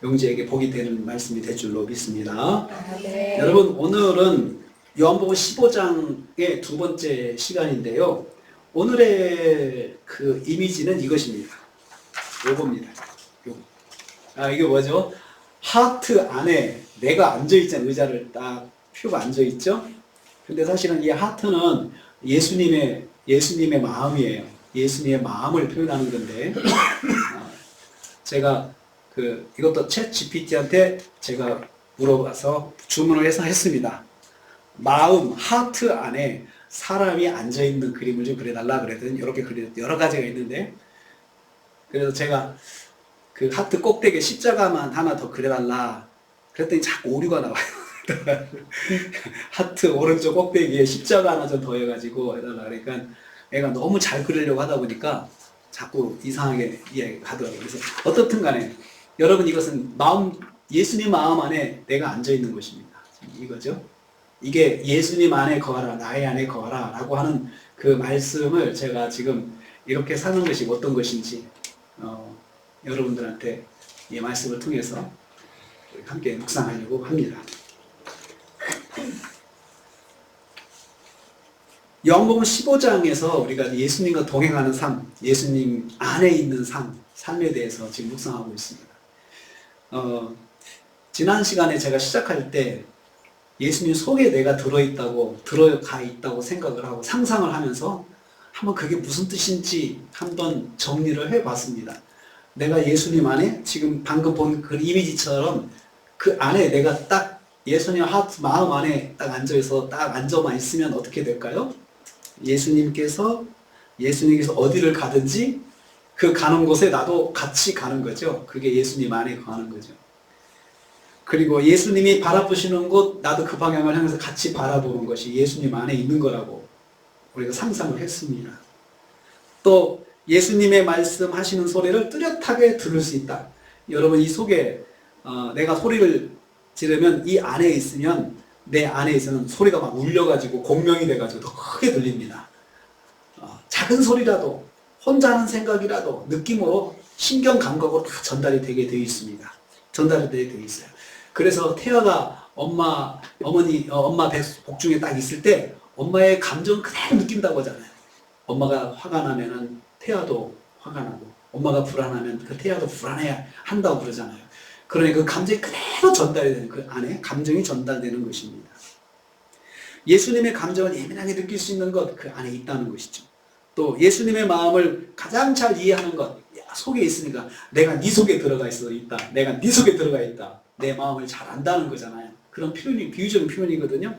영지에게 복이 되는 말씀이 될 줄로 믿습니다. 네. 여러분, 오늘은 요한복음 15장의 두 번째 시간인데요. 오늘의 그 이미지는 이것입니다. 요겁니다. 요거. 이게 뭐죠? 하트 안에 내가 앉아있잖아요. 의자를 딱 펴고 앉아있죠? 근데 사실은 이 하트는 예수님의 마음이에요. 예수님의 마음을 표현하는 건데, 제가 이것도 챗 GPT한테 제가 물어봐서 주문을 해서 했습니다. 마음, 하트 안에 사람이 앉아있는 그림을 좀 그려달라 그랬더니 이렇게 여러 가지가 있는데, 그래서 제가 그 하트 꼭대기에 십자가만 하나 더 그려달라 그랬더니 자꾸 오류가 나와요. 하트 오른쪽 꼭대기에 십자가 하나 좀 더해가지고 해달라 그러니까 애가 너무 잘 그리려고 하다 보니까 자꾸 이상하게 이해가 가더라고요. 그래서 어떻든 간에 여러분, 이것은 예수님 마음 안에 내가 앉아있는 것입니다. 이거죠. 이게 예수님 안에 거하라, 나의 안에 거하라 라고 하는 그 말씀을 제가 지금 이렇게 사는 것이 어떤 것인지 여러분들한테 이 말씀을 통해서 함께 묵상하려고 합니다. 요한복음 15장에서 우리가 예수님과 동행하는 삶, 예수님 안에 있는 삶에 대해서 지금 묵상하고 있습니다. 지난 시간에 제가 시작할 때 예수님 속에 내가 들어가 있다고 생각을 하고 상상을 하면서 한번 그게 무슨 뜻인지 한번 정리를 해봤습니다. 내가 예수님 안에 지금 방금 본 그 이미지처럼 그 안에 내가 딱 예수님 마음 안에 딱 앉아만 있으면 어떻게 될까요? 예수님께서 어디를 가든지 그 가는 곳에 나도 같이 가는 거죠. 그게 예수님 안에 거하는 거죠. 그리고 예수님이 바라보시는 곳, 나도 그 방향을 향해서 같이 바라보는 것이 예수님 안에 있는 거라고 우리가 상상을 했습니다. 또 예수님의 말씀하시는 소리를 뚜렷하게 들을 수 있다. 여러분, 이 속에 내가 소리를 지르면 이 안에 있으면 내 안에 있으면 소리가 막 울려가지고 공명이 돼가지고 더 크게 들립니다. 작은 소리라도 혼자 하는 생각이라도 느낌으로 신경 감각으로 다 전달이 되게 되어 있습니다. 전달이 되게 되어 있어요. 그래서 태아가 엄마 복중에 딱 있을 때 엄마의 감정 그대로 느낀다고 하잖아요. 엄마가 화가 나면은 태아도 화가 나고, 엄마가 불안하면 그 태아도 불안해야 한다고 그러잖아요. 그러니까 그 감정이 그대로 전달이 되는, 그 안에 감정이 전달되는 것입니다. 예수님의 감정을 예민하게 느낄 수 있는 것, 그 안에 있다는 것이죠. 또 예수님의 마음을 가장 잘 이해하는 것, 속에 있으니까 내가 네 속에 들어가 있다. 내가 네 속에 들어가 있다. 내 마음을 잘 안다는 거잖아요. 그런 표현이, 비유적인 표현이거든요.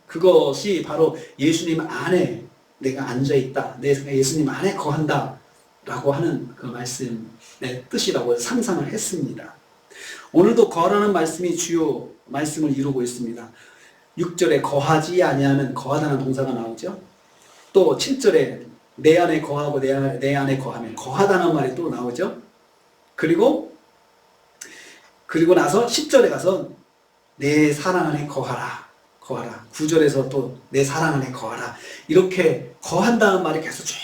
그것이 바로 예수님 안에 내가 앉아있다. 내가 예수님 안에 거한다. 라고 하는 그 말씀의 뜻이라고 상상을 했습니다. 오늘도 거하라는 말씀이 주요 말씀을 이루고 있습니다. 6절에 거하지 아니하면 거하다는 동사가 나오죠. 또 7절에 내 안에 거하고 내 안에 거하면 거하다는 말이 또 나오죠. 그리고 나서 10절에 가서 내 사랑 안에 거하라. 9절에서 또 내 사랑 안에 거하라. 이렇게 거한다는 말이 계속 쭉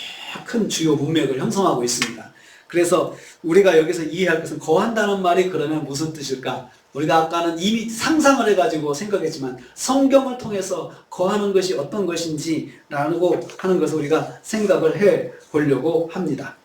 큰 주요 문맥을 형성하고 있습니다. 그래서 우리가 여기서 이해할 것은 거한다는 말이 그러면 무슨 뜻일까? 우리가 아까는 이미 상상을 해가지고 생각했지만 성경을 통해서 거하는 것이 어떤 것인지 라고 하는 것을 우리가 생각을 해 보려고 합니다.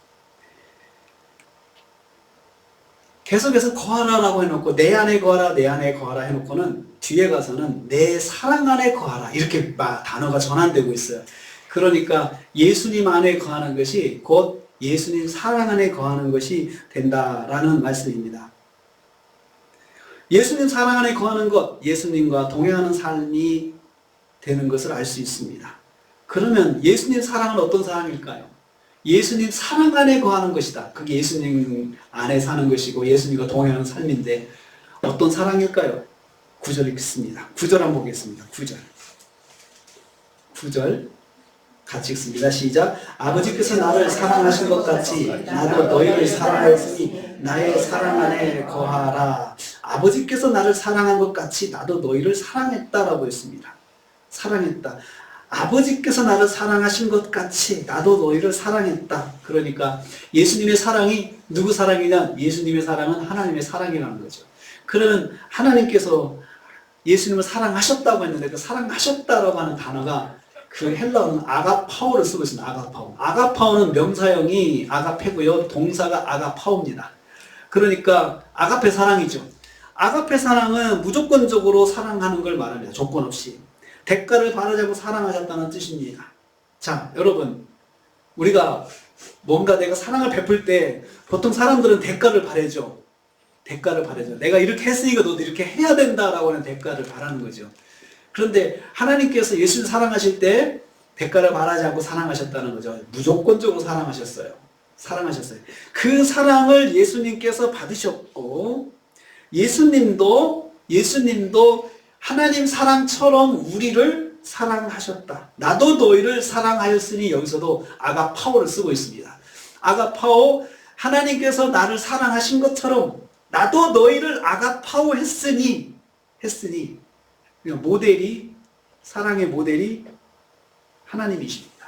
계속해서 거하라라고 해놓고 내 안에 거하라, 내 안에 거하라 해놓고는 뒤에 가서는 내 사랑 안에 거하라 이렇게 단어가 전환되고 있어요. 그러니까 예수님 안에 거하는 것이 곧 예수님 사랑 안에 거하는 것이 된다라는 말씀입니다. 예수님 사랑 안에 거하는 것, 예수님과 동행하는 삶이 되는 것을 알 수 있습니다. 그러면 예수님 사랑은 어떤 사랑일까요? 예수님 사랑 안에 거하는 것이다. 그게 예수님 안에 사는 것이고 예수님과 동행하는 삶인데 어떤 사랑일까요? 9절 읽습니다. 9절 한번 보겠습니다. 9절 같이 읽습니다. 시작. 아버지께서 나를 사랑하신 것 같이 나도 너희를 사랑하였으니 나의 사랑 안에 거하라. 아버지께서 나를 사랑한 것 같이 나도 너희를 사랑했다라고 했습니다. 사랑했다. 아버지께서 나를 사랑하신 것 같이 나도 너희를 사랑했다. 그러니까 예수님의 사랑이 누구 사랑이냐? 예수님의 사랑은 하나님의 사랑이라는 거죠. 그러면 하나님께서 예수님을 사랑하셨다고 했는데 그 사랑하셨다라고 하는 단어가 그 헬라어는 아가파오를 쓰고 있습니다. 아가파오. 아가파오는 명사형이 아가페고요. 동사가 아가파오입니다. 그러니까 아가페 사랑이죠. 아가페 사랑은 무조건적으로 사랑하는 걸 말합니다. 조건 없이. 대가를 바라지 않고 사랑하셨다는 뜻입니다. 자, 여러분, 우리가 뭔가 내가 사랑을 베풀 때 보통 사람들은 대가를 바라죠. 대가를 바라죠. 내가 이렇게 했으니까 너도 이렇게 해야 된다라고 하는 대가를 바라는 거죠. 그런데 하나님께서 예수를 사랑하실 때 대가를 바라지 않고 사랑하셨다는 거죠. 무조건적으로 사랑하셨어요. 사랑하셨어요. 그 사랑을 예수님께서 받으셨고 예수님도 하나님 사랑처럼 우리를 사랑하셨다. 나도 너희를 사랑하였으니 여기서도 아가파오를 쓰고 있습니다. 아가파오, 하나님께서 나를 사랑하신 것처럼 나도 너희를 아가파오 했으니 모델이, 사랑의 모델이 하나님이십니다.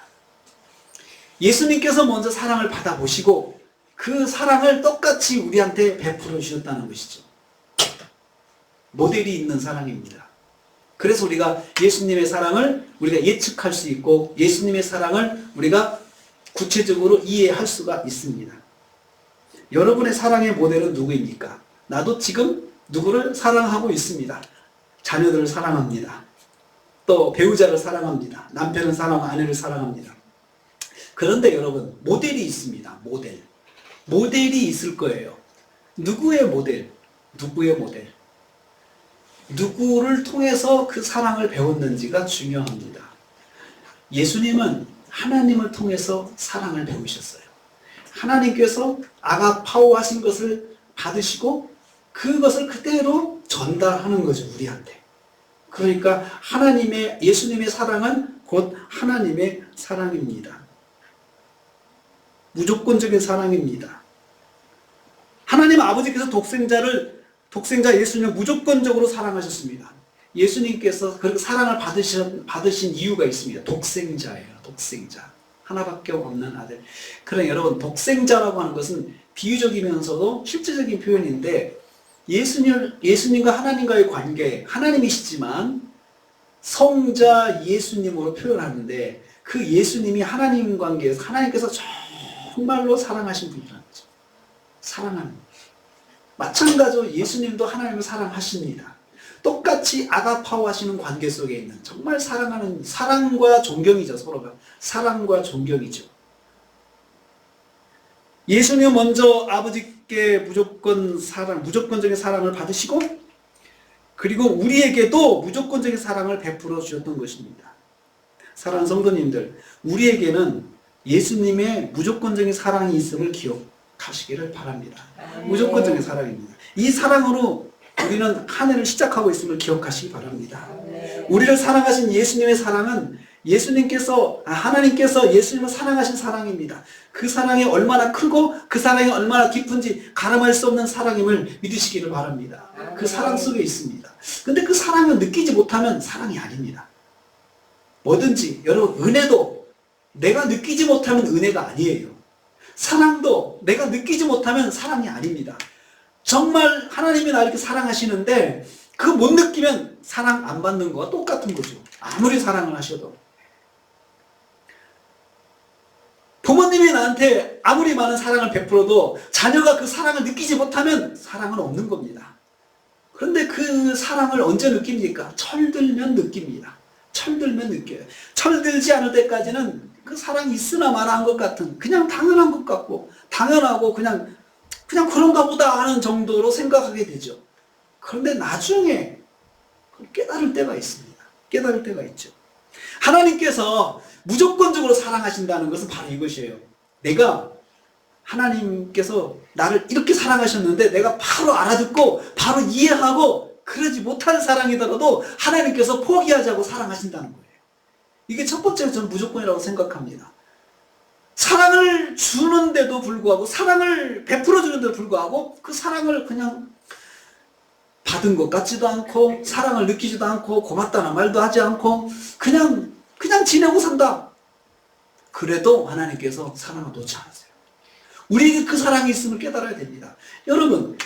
예수님께서 먼저 사랑을 받아보시고 그 사랑을 똑같이 우리한테 베풀어 주셨다는 것이죠. 모델이 있는 사랑입니다. 그래서 우리가 예수님의 사랑을 우리가 예측할 수 있고 예수님의 사랑을 우리가 구체적으로 이해할 수가 있습니다. 여러분의 사랑의 모델은 누구입니까? 나도 지금 누구를 사랑하고 있습니다. 자녀들을 사랑합니다. 또 배우자를 사랑합니다. 남편을 사랑하고 아내를 사랑합니다. 그런데 여러분, 모델이 있습니다. 모델이 있을 거예요. 누구의 모델? 누구를 통해서 그 사랑을 배웠는지가 중요합니다. 예수님은 하나님을 통해서 사랑을 배우셨어요. 하나님께서 아가파오 하신 것을 받으시고 그것을 그대로 전달하는 거죠, 우리한테. 그러니까 예수님의 사랑은 곧 하나님의 사랑입니다. 무조건적인 사랑입니다. 하나님 아버지께서 독생자 예수님을 무조건적으로 사랑하셨습니다. 예수님께서 그 사랑을 받으신 이유가 있습니다. 독생자예요. 독생자. 하나밖에 없는 아들. 그러나 여러분, 독생자라고 하는 것은 비유적이면서도 실제적인 표현인데 예수님과 하나님과의 관계, 하나님이시지만 성자 예수님으로 표현하는데 그 예수님이 하나님 관계에서 하나님께서 정말로 사랑하신 분이라는 거죠. 사랑하는. 마찬가지로 예수님도 하나님을 사랑하십니다. 똑같이 아가파오 하시는 관계 속에 있는 정말 사랑하는, 사랑과 존경이죠. 서로가 사랑과 존경이죠. 예수님 먼저 아버지께 무조건적인 사랑을 받으시고 그리고 우리에게도 무조건적인 사랑을 베풀어 주셨던 것입니다. 사랑하는 성도님들, 우리에게는 예수님의 무조건적인 사랑이 있음을 기억하시기를 바랍니다. 무조건적인 사랑입니다. 이 사랑으로 우리는 한 해를 시작하고 있음을 기억하시기 바랍니다. 우리를 사랑하신 예수님의 사랑은 하나님께서 예수님을 사랑하신 사랑입니다. 그 사랑이 얼마나 크고 그 사랑이 얼마나 깊은지 가늠할 수 없는 사랑임을 믿으시기를 바랍니다. 그 사랑 속에 있습니다. 근데 그 사랑을 느끼지 못하면 사랑이 아닙니다. 뭐든지 여러분, 은혜도 내가 느끼지 못하면 은혜가 아니에요. 사랑도 내가 느끼지 못하면 사랑이 아닙니다. 정말 하나님이 나를 이렇게 사랑하시는데 그거 못 느끼면 사랑 안 받는 거와 똑같은 거죠. 아무리 사랑을 하셔도. 부모님이 나한테 아무리 많은 사랑을 베풀어도 자녀가 그 사랑을 느끼지 못하면 사랑은 없는 겁니다. 그런데 그 사랑을 언제 느낍니까? 철들면 느낍니다. 철들면 느껴요. 철들지 않을 때까지는 그 사랑이 있으나 마나한 것 같은, 그냥 당연한 것 같고 당연하고 그냥 그런가 보다 하는 정도로 생각하게 되죠. 그런데 나중에 깨달을 때가 있습니다. 깨달을 때가 있죠. 하나님께서 무조건적으로 사랑하신다는 것은 바로 이것이에요. 하나님께서 나를 이렇게 사랑하셨는데 내가 바로 알아듣고 바로 이해하고 그러지 못한 사랑이더라도 하나님께서 포기하지 않고 사랑하신다는 거예요. 이게 첫 번째로 저는 무조건이라고 생각합니다. 사랑을 주는데도 불구하고, 사랑을 베풀어 주는데도 불구하고 그 사랑을 그냥 받은 것 같지도 않고 사랑을 느끼지도 않고 고맙다는 말도 하지 않고 그냥 지내고 산다. 그래도 하나님께서 사랑을 놓지 않으세요. 우리에게 그 사랑이 있음을 깨달아야 됩니다. 여러분,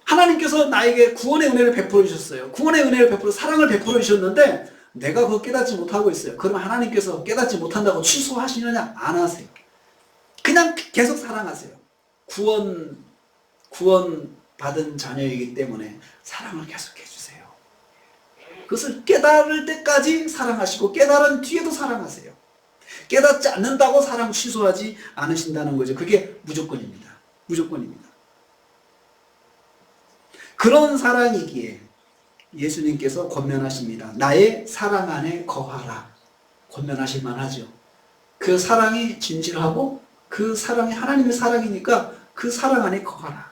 하나님께서 나에게 구원의 은혜를 베풀어 주셨어요. 구원의 은혜를 베풀어 사랑을 베풀어 주셨는데 내가 그거 깨닫지 못하고 있어요. 그러면 하나님께서 깨닫지 못한다고 취소하시느냐? 안 하세요. 그냥 계속 사랑하세요. 구원 받은 자녀이기 때문에 사랑을 계속 해주세요. 그것을 깨달을 때까지 사랑하시고 깨달은 뒤에도 사랑하세요. 깨닫지 않는다고 사랑 취소하지 않으신다는 거죠. 그게 무조건입니다. 무조건입니다. 그런 사랑이기에 예수님께서 권면하십니다. 나의 사랑 안에 거하라. 권면하실 만하죠. 그 사랑이 진실하고 그 사랑이 하나님의 사랑이니까 그 사랑 안에 거하라.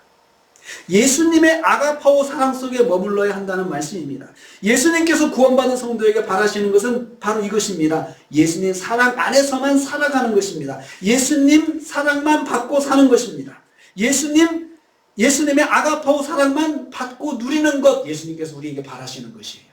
예수님의 아가파오 사랑 속에 머물러야 한다는 말씀입니다. 예수님께서 구원받은 성도에게 바라시는 것은 바로 이것입니다. 예수님 사랑 안에서만 살아가는 것입니다. 예수님 사랑만 받고 사는 것입니다. 예수님의 아가파오 사랑만 받고 누리는 것, 예수님께서 우리에게 바라시는 것이에요.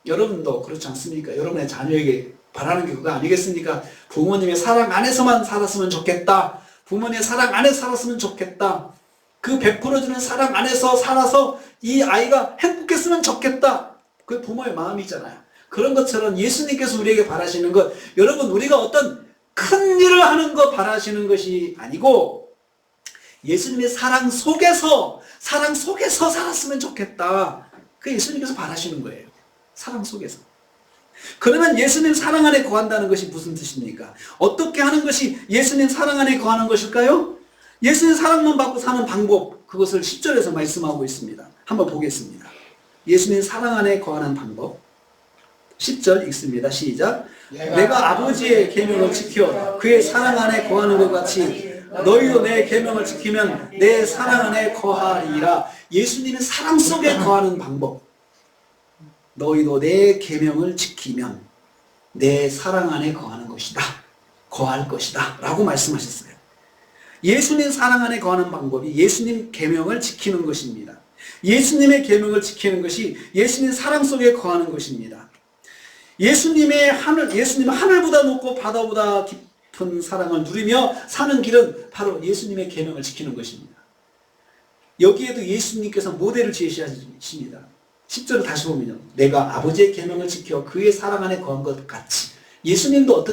여러분도 그렇지 않습니까? 여러분의 자녀에게 바라는 게 그거 아니겠습니까? 부모님의 사랑 안에서만 살았으면 좋겠다. 부모님의 사랑 안에 살았으면 좋겠다. 그 베풀어주는 사랑 안에서 살아서 이 아이가 행복했으면 좋겠다. 그게 부모의 마음이잖아요. 그런 것처럼 예수님께서 우리에게 바라시는 것, 여러분 우리가 어떤 큰 일을 하는 거 바라시는 것이 아니고 예수님의 사랑 속에서 살았으면 좋겠다. 그게 예수님께서 바라시는 거예요. 사랑 속에서. 그러면 예수님 사랑 안에 거한다는 것이 무슨 뜻입니까? 어떻게 하는 것이 예수님 사랑 안에 거하는 것일까요? 예수님 사랑만 받고 사는 방법, 그것을 10절에서 말씀하고 있습니다. 한번 보겠습니다. 예수님 사랑 안에 거하는 방법 10절 읽습니다. 시작. 내가 아버지의 계명을 지켜 그의 사랑 안에 거하는 것 같이 너희도 내 계명을 지키면 내 사랑 안에 거하리라. 예수님의 사랑 속에 거하는 방법. 너희도 내 계명을 지키면 내 사랑 안에 거하는 것이다. 거할 것이다. 라고 말씀하셨어요. 예수님 사랑 안에 거하는 방법이 예수님 계명을 지키는 것입니다. 예수님의 계명을 지키는 것이 예수님 사랑 속에 거하는 것입니다. 예수님은 하늘보다 높고 바다보다 깊은 사랑을 누리며 사는 길은 바로 예수님의 계명을 지키는 것입니다. 여기에도 예수님께서 모델을 제시하십니다. 10절을 다시 보면요. 내가 아버지의 계명을 지켜 그의 사랑 안에 거한 것 같이. 예수님도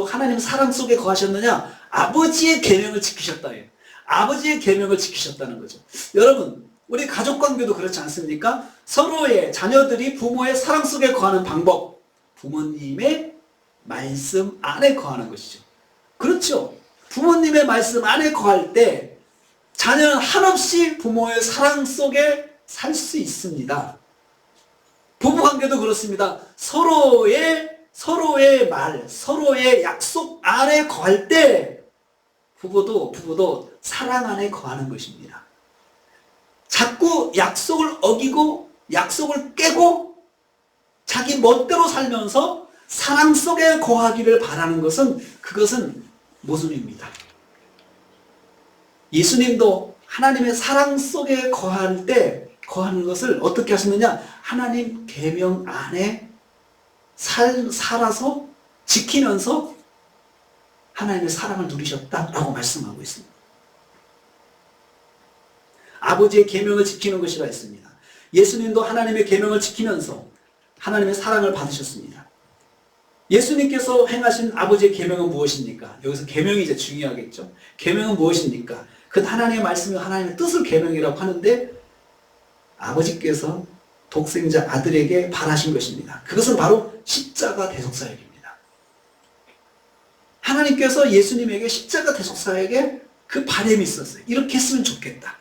하나님 사랑 속에 거하셨느냐? 아버지의 계명을 지키셨다. 아버지의 계명을 지키셨다는 거죠. 여러분, 우리 가족 관계도 그렇지 않습니까? 서로의 자녀들이 부모의 사랑 속에 거하는 방법, 부모님의 말씀 안에 거하는 것이죠. 그렇죠. 부모님의 말씀 안에 거할 때 자녀는 한없이 부모의 사랑 속에 살 수 있습니다. 부부관계도 그렇습니다. 서로의 말, 서로의 약속 안에 거할 때 부부도 사랑 안에 거하는 것입니다. 자꾸 약속을 어기고 약속을 깨고 자기 멋대로 살면서 사랑 속에 거하기를 바라는 그것은 모순입니다. 예수님도 하나님의 사랑 속에 거하는 것을 어떻게 하셨느냐? 하나님 계명 안에 살아서 지키면서 하나님의 사랑을 누리셨다라고 말씀하고 있습니다. 아버지의 계명을 지키는 것이라 했습니다. 예수님도 하나님의 계명을 지키면서 하나님의 사랑을 받으셨습니다. 예수님께서 행하신 아버지의 계명은 무엇입니까? 여기서 계명이 이제 중요하겠죠. 계명은 무엇입니까? 그 하나님의 말씀이 하나님의 뜻을 계명이라고 하는데 아버지께서 독생자 아들에게 바라신 것입니다. 그것은 바로 십자가 대속사역입니다. 하나님께서 예수님에게 십자가 대속사역에 그 바람이 있었어요. 이렇게 했으면 좋겠다.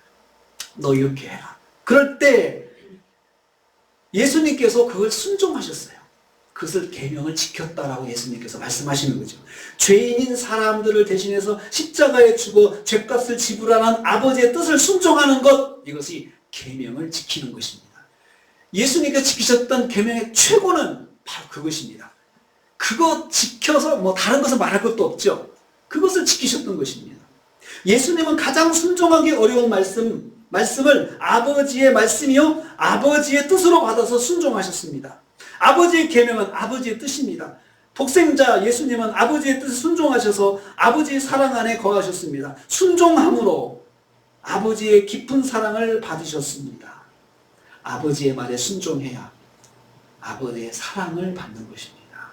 너 이렇게 해라. 그럴 때 예수님께서 그걸 순종하셨어요. 그것을 계명을 지켰다라고 예수님께서 말씀하시는 거죠. 죄인인 사람들을 대신해서 십자가에 죽어 죄값을 지불하는 아버지의 뜻을 순종하는 것, 이것이 계명을 지키는 것입니다. 예수님께서 지키셨던 계명의 최고는 바로 그것입니다. 그거 지켜서 다른 것을 말할 것도 없죠. 그것을 지키셨던 것입니다. 예수님은 가장 순종하기 어려운 말씀을 아버지의 말씀이요 아버지의 뜻으로 받아서 순종하셨습니다. 아버지의 계명은 아버지의 뜻입니다. 독생자 예수님은 아버지의 뜻을 순종하셔서 아버지의 사랑 안에 거하셨습니다. 순종함으로 아버지의 깊은 사랑을 받으셨습니다. 아버지의 말에 순종해야 아버지의 사랑을 받는 것입니다.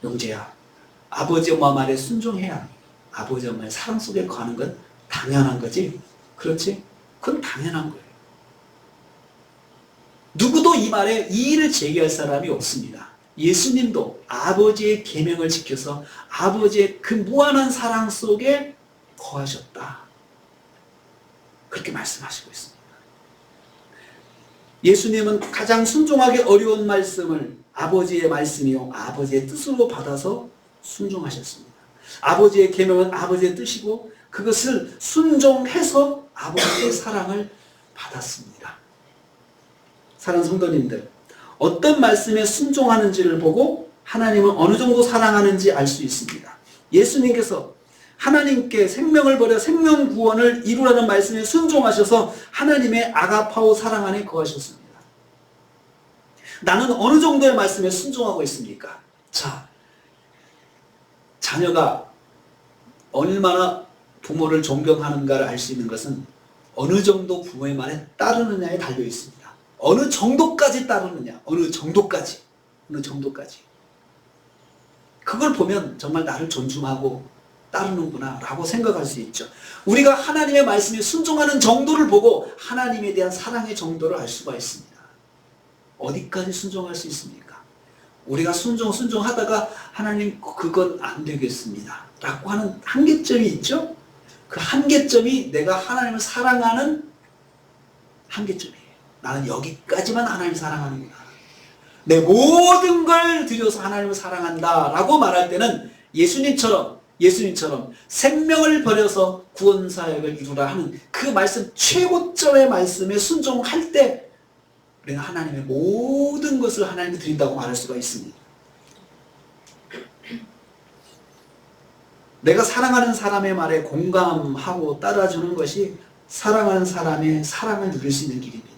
영재야, 아버지 엄마 말에 순종해야 아버지 엄마의 사랑 속에 거하는 건 당연한 거지? 그렇지? 그건 당연한 거예요. 누구도 이 말에 이의를 제기할 사람이 없습니다. 예수님도 아버지의 계명을 지켜서 아버지의 그 무한한 사랑 속에 거하셨다. 그렇게 말씀하시고 있습니다. 예수님은 가장 순종하기 어려운 말씀을 아버지의 말씀이요 아버지의 뜻으로 받아서 순종하셨습니다. 아버지의 계명은 아버지의 뜻이고 그것을 순종해서 아버지의 사랑을 받았습니다. 사랑하는 성도님들, 어떤 말씀에 순종하는지를 보고 하나님을 어느 정도 사랑하는지 알 수 있습니다. 예수님께서 하나님께 생명을 버려 생명 구원을 이루라는 말씀에 순종하셔서 하나님의 아가파오 사랑 안에 거하셨습니다. 나는 어느 정도의 말씀에 순종하고 있습니까? 자, 자녀가 얼마나 부모를 존경하는가를 알 수 있는 것은 어느 정도 부모의 말에 따르느냐에 달려 있습니다. 어느 정도까지 따르느냐, 어느 정도까지. 그걸 보면 정말 나를 존중하고 따르는구나 라고 생각할 수 있죠. 우리가 하나님의 말씀에 순종하는 정도를 보고 하나님에 대한 사랑의 정도를 알 수가 있습니다. 어디까지 순종할 수 있습니까? 우리가 순종하다가 하나님 그건 안 되겠습니다 라고 하는 한계점이 있죠. 그 한계점이 내가 하나님을 사랑하는 한계점이에요. 나는 여기까지만 하나님을 사랑하는구나. 내 모든 걸 들여서 하나님을 사랑한다 라고 말할 때는 예수님처럼 생명을 버려서 구원사역을 이루라 하는 그 말씀 최고점의 말씀에 순종할 때 우리는 하나님의 모든 것을 하나님께 드린다고 말할 수가 있습니다. 내가 사랑하는 사람의 말에 공감하고 따라주는 것이 사랑하는 사람의 사랑을 누릴 수 있는 길입니다.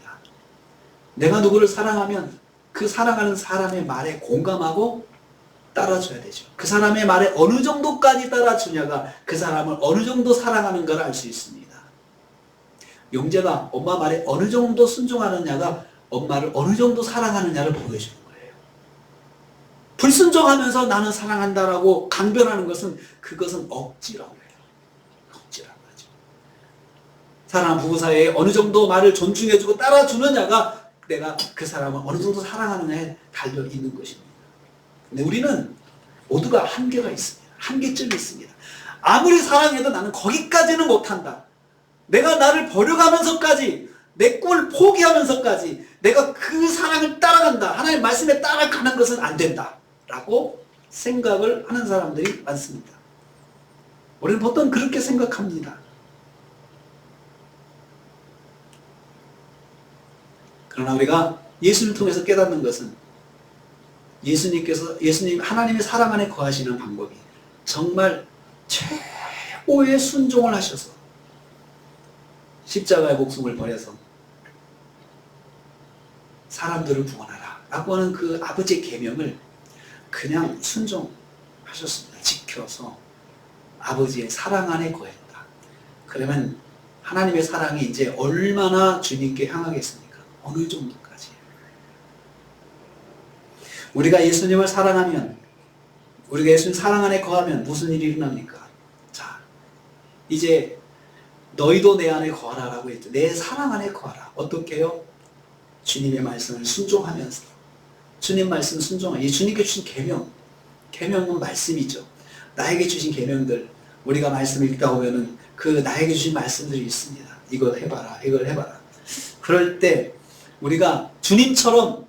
내가 누구를 사랑하면 그 사랑하는 사람의 말에 공감하고 따라줘야 되죠. 그 사람의 말에 어느 정도까지 따라주냐가 그 사람을 어느 정도 사랑하는가를 알 수 있습니다. 영재가 엄마 말에 어느 정도 순종하느냐가 엄마를 어느 정도 사랑하느냐를 보여주는 거예요. 불순종하면서 나는 사랑한다라고 강변하는 것은 그것은 억지라고 해요. 억지라고 하죠. 사랑하는 부부 사이에 어느 정도 말을 존중해주고 따라주느냐가 내가 그 사람을 어느 정도 사랑하느냐에 달려 있는 것입니다. 근데 우리는 모두가 한계가 있습니다. 한계점이 있습니다. 아무리 사랑해도 나는 거기까지는 못한다. 내가 나를 버려가면서까지 내 꿈을 포기하면서까지 내가 그 사랑을 따라간다. 하나님의 말씀에 따라가는 것은 안 된다. 라고 생각을 하는 사람들이 많습니다. 우리는 보통 그렇게 생각합니다. 그러나 우리가 예수를 통해서 깨닫는 것은 예수님 하나님의 사랑 안에 거하시는 방법이 정말 최고의 순종을 하셔서 십자가의 목숨을 버려서 사람들을 구원하라 라고 하는 그 아버지의 계명을 그냥 순종하셨습니다. 지켜서 아버지의 사랑 안에 거했다. 그러면 하나님의 사랑이 이제 얼마나 주님께 향하겠습니까? 어느 정도까지? 우리가 예수님을 사랑하면, 우리가 예수님 사랑 안에 거하면 무슨 일이 일어납니까? 자, 이제 너희도 내 안에 거하라 라고 했죠. 내 사랑 안에 거하라. 어떻게 해요? 주님의 말씀을 순종하면서. 주님 말씀 순종하면, 주님께 주신 계명은 말씀이죠. 나에게 주신 계명들, 우리가 말씀을 읽다 보면은 그 나에게 주신 말씀들이 있습니다. 이걸 해봐라, 이걸 해봐라. 그럴 때 우리가 주님처럼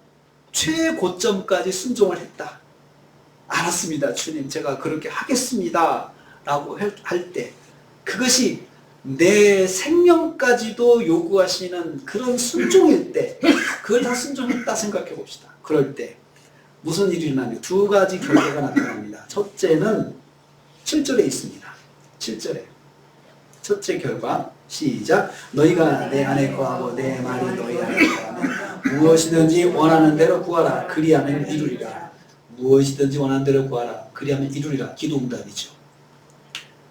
최고점까지 순종을 했다. 알았습니다. 주님, 제가 그렇게 하겠습니다. 라고 할 때, 그것이 내 생명까지도 요구하시는 그런 순종일 때, 그걸 다 순종했다 생각해 봅시다. 그럴 때 무슨 일이 일어나면 두 가지 결과가 나타납니다. 첫째는 7절에 있습니다. 7절에. 첫째 결과, 시작. 너희가 내 안에 거하고 내 말이 너희 안에 거하면 무엇이든지 원하는 대로 구하라. 그리하면 이루리라. 무엇이든지 원하는 대로 구하라. 그리하면 이루리라. 기도응답이죠.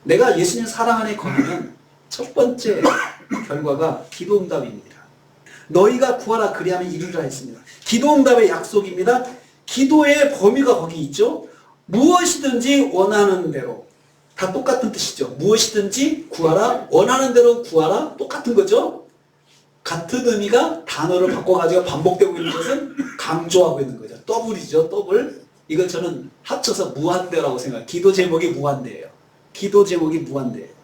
내가 예수님 사랑 안에 거하면 첫 번째 결과가 기도응답입니다. 너희가 구하라 그리하면 이루리라 했습니다. 기도응답의 약속입니다. 기도의 범위가 거기 있죠. 무엇이든지 원하는 대로. 다 똑같은 뜻이죠. 무엇이든지 구하라, 원하는 대로 구하라, 똑같은 거죠. 같은 의미가 단어를 바꿔가지고 반복되고 있는 것은 강조하고 있는 거죠. 더블이죠. 더블. 이걸 저는 합쳐서 무한대라고 생각해요. 기도 제목이 무한대예요. 기도 제목이 무한대예요.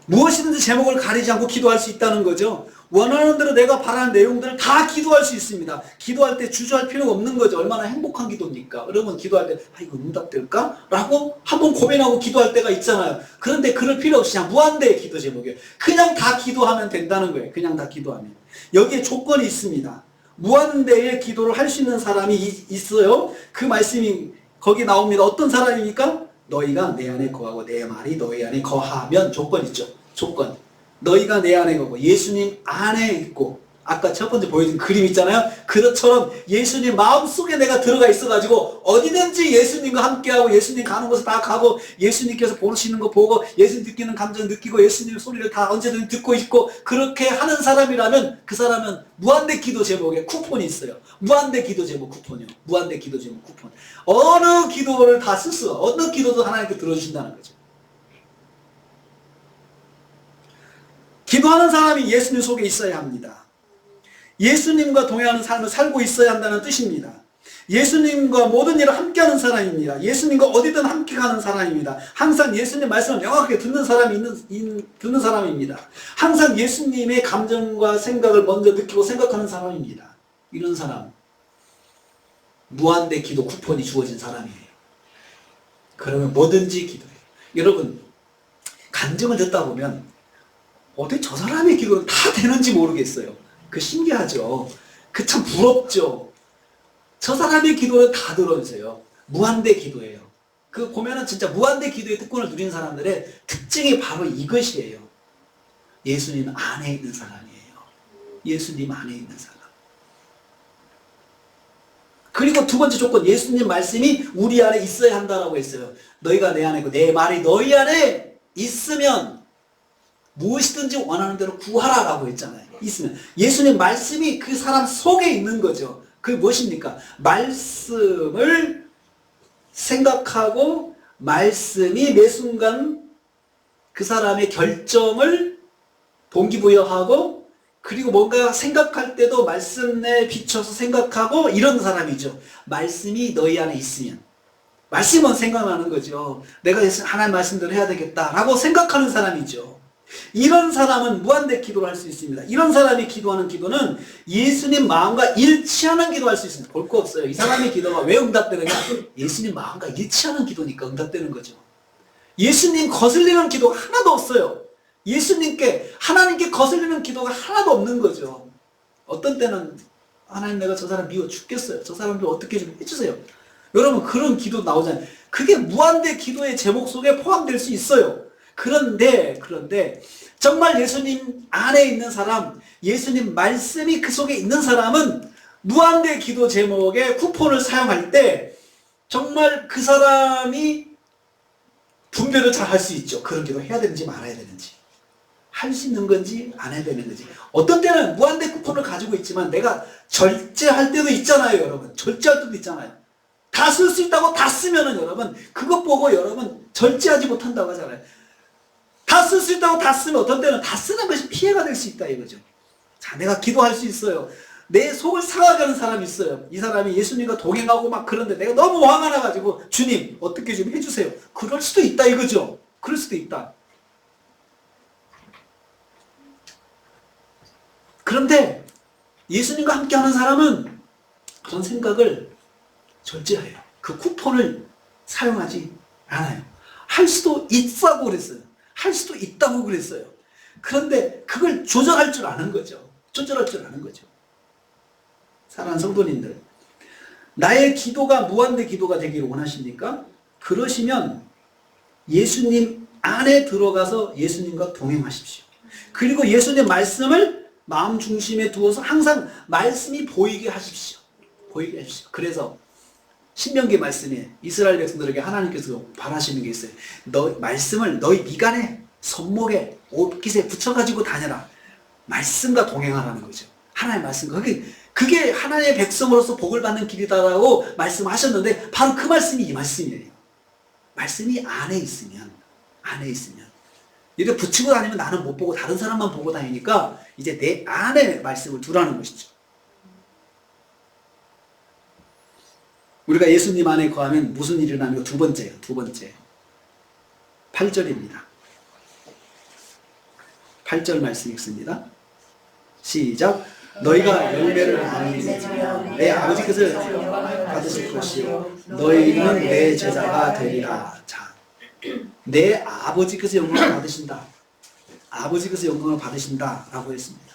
무엇이든지 제목을 가리지 않고 기도할 수 있다는 거죠. 원하는 대로 내가 바라는 내용들을 다 기도할 수 있습니다. 기도할 때 주저할 필요가 없는 거죠. 얼마나 행복한 기도입니까? 여러분 기도할 때 이거 응답될까? 라고 한번 고민하고 기도할 때가 있잖아요. 그런데 그럴 필요 없이 그냥 무한대의 기도 제목이에요. 그냥 다 기도하면 된다는 거예요. 그냥 다 기도하면. 여기에 조건이 있습니다. 무한대의 기도를 할 수 있는 사람이 있어요. 그 말씀이 거기 나옵니다. 어떤 사람입니까? 너희가 내 안에 거하고 내 말이 너희 안에 거하면 조건 있죠. 조건. 너희가 내 안에 거고 예수님 안에 있고 아까 첫 번째 보여준 그림 있잖아요. 그것처럼 예수님 마음속에 내가 들어가 있어가지고 어디든지 예수님과 함께하고 예수님 가는 곳에 다 가고 예수님께서 보시는 거 보고 예수님 느끼는 감정 느끼고 예수님 소리를 다 언제든 듣고 있고 그렇게 하는 사람이라면 그 사람은 무한대 기도 제목에 쿠폰이 있어요. 무한대 기도 제목 쿠폰이요. 무한대 기도 제목 쿠폰. 어느 기도를 다 쓸 수 어느 기도도 하나님께 들어주신다는 거죠. 기도하는 사람이 예수님 속에 있어야 합니다. 예수님과 동행하는 삶을 살고 있어야 한다는 뜻입니다. 예수님과 모든 일을 함께하는 사람입니다. 예수님과 어디든 함께 가는 사람입니다. 항상 예수님 말씀을 명확하게 듣는 사람입니다. 항상 예수님의 감정과 생각을 먼저 느끼고 생각하는 사람입니다. 이런 사람 무한대 기도 쿠폰이 주어진 사람이에요. 그러면 뭐든지 기도해요. 여러분 간증을 듣다 보면 어떻게 저 사람의 기도는 다 되는지 모르겠어요. 그 신기하죠. 그 참 부럽죠. 저 사람의 기도는 다 들어주세요. 무한대 기도예요. 그 보면은 진짜 무한대 기도의 특권을 누리는 사람들의 특징이 바로 이것이에요. 예수님 안에 있는 사람이에요. 예수님 안에 있는 사람. 그리고 두 번째 조건, 예수님 말씀이 우리 안에 있어야 한다라고 했어요. 너희가 내 안에 있고 내 말이 너희 안에 있으면 무엇이든지 원하는 대로 구하라라고 했잖아요. 있으면 예수님 말씀이 그 사람 속에 있는 거죠. 그게 무엇입니까? 말씀을 생각하고 말씀이 매 순간 그 사람의 결정을 동기부여하고 그리고 뭔가 생각할 때도 말씀에 비춰서 생각하고 이런 사람이죠. 말씀이 너희 안에 있으면 말씀은 생각나는 거죠. 내가 하나님 말씀대로 해야 되겠다라고 생각하는 사람이죠. 이런 사람은 무한대 기도를 할 수 있습니다. 이런 사람이 기도하는 기도는 예수님 마음과 일치하는 기도할 수 있습니다. 볼 거 없어요. 이 사람의 기도가 왜 응답되느냐? 예수님 마음과 일치하는 기도니까 응답되는 거죠. 예수님 거슬리는 기도가 하나도 없어요. 예수님께 하나님께 거슬리는 기도가 하나도 없는 거죠. 어떤 때는 하나님 내가 저 사람 미워 죽겠어요. 저 사람들 어떻게 좀 해주세요. 여러분 그런 기도 나오잖아요. 그게 무한대 기도의 제목 속에 포함될 수 있어요. 그런데 정말 예수님 안에 있는 사람, 예수님 말씀이 그 속에 있는 사람은 무한대 기도 제목의 쿠폰을 사용할 때 정말 그 사람이 분별을 잘 할 수 있죠. 그런 기도 해야 되는지 말아야 되는지, 할 수 있는 건지 안 해야 되는 건지. 어떤 때는 무한대 쿠폰을 가지고 있지만 내가 절제할 때도 있잖아요. 여러분 절제할 때도 있잖아요. 다 쓸 수 있다고 다 쓰면은 여러분 그것 보고 여러분 절제하지 못한다고 하잖아요. 다 쓸 수 있다고 다 쓰면 어떤 때는 다 쓰는 것이 피해가 될 수 있다 이거죠. 자, 내가 기도할 수 있어요. 내 속을 상하게 하는 사람이 있어요. 이 사람이 예수님과 동행하고 막 그런데 내가 너무 화가 나가지고 주님 어떻게 좀 해주세요. 그럴 수도 있다 이거죠. 그럴 수도 있다. 그런데 예수님과 함께하는 사람은 그런 생각을 절제해요. 그 쿠폰을 사용하지 않아요. 할 수도 있다고 그랬어요. 할 수도 있다고 그랬어요. 그런데 그걸 조절할 줄 아는 거죠. 조절할 줄 아는 거죠. 사랑하는 성도님들, 나의 기도가 무한대 기도가 되기를 원하십니까? 그러시면 예수님 안에 들어가서 예수님과 동행하십시오. 그리고 예수님 말씀을 마음 중심에 두어서 항상 말씀이 보이게 하십시오. 보이게 하십시오. 그래서 신명기 말씀에 이스라엘 백성들에게 하나님께서 바라시는 게 있어요. 말씀을 너희 미간에 손목에 옷깃에 붙여가지고 다녀라. 말씀과 동행하라는 거죠. 하나님의 말씀과. 그게 하나님의 백성으로서 복을 받는 길이다라고 말씀하셨는데 바로 그 말씀이 이 말씀이에요. 말씀이 안에 있으면 이렇게 붙이고 다니면 나는 못 보고 다른 사람만 보고 다니니까 이제 내 안에 말씀을 두라는 것이죠. 우리가 예수님 안에 거하면 무슨 일이 일어나는 거 두 번째예요. 8절입니다. 8절 말씀 읽습니다. 시작. 너희가 열매를 많이 맺으면 내 아버지께서 받으실 것이요 너희는 내 제자가 되리라. 자, 내 아버지께서 영광을 받으신다. 아버지께서 영광을 받으신다라고 했습니다.